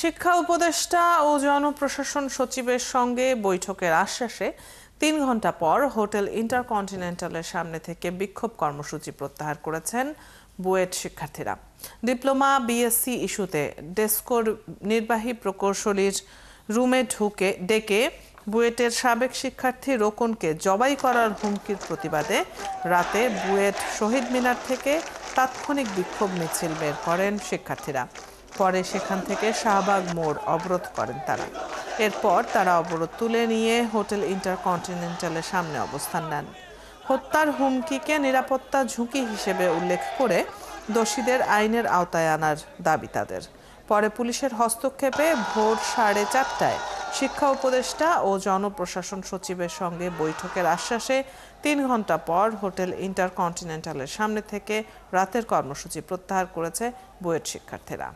শিক্ষা উপদেষ্টা ও জনপ্রশাসন সচিবের সঙ্গে বৈঠকের আশ্বাসে ৩ ঘণ্টা পর হোটেল ইন্টারকন্টিনেন্টালের সামনে থেকে বিক্ষোভ কর্মসূচি প্রত্যাহার করেছেন বুয়েট শিক্ষার্থীরা। ডিপ্লোমা বিএসসি ইস্যুতে ডেস্কোর নির্বাহী প্রকৌশলীর রুমে ডেকে বুয়েটের সাবেক শিক্ষার্থী রোকনকে জবাই করার হুমকির প্রতিবাদে রাতে বুয়েট শহীদ মিনার থেকে তাৎক্ষণিক বিক্ষোভ মিছিল বের করেন শিক্ষার্থীরা। পরে সেখান থেকে শাহবাগ মোড় অবরোধ করেন তারা। এরপর তারা অবরোধ তুলে নিয়ে হোটেল ইন্টারকন্টিনেন্টালের সামনে অবস্থান নেন। হত্যার হুমকিকে নিরাপত্তা ঝুঁকি হিসেবে উল্লেখ করে দোষীদের আইনের আওতায় আনার দাবি তাদের। পরে পুলিশের হস্তক্ষেপে ভোর 4:30টায় শিক্ষা উপদেষ্টা ও জনপ্রশাসন সচিবের সঙ্গে বৈঠকের আশ্বাসে ৩ ঘণ্টা পর হোটেল ইন্টারকন্টিনেন্টালের সামনে থেকে রাতের কর্মসূচি প্রত্যাহার করেছে বুয়েট শিক্ষার্থীরা।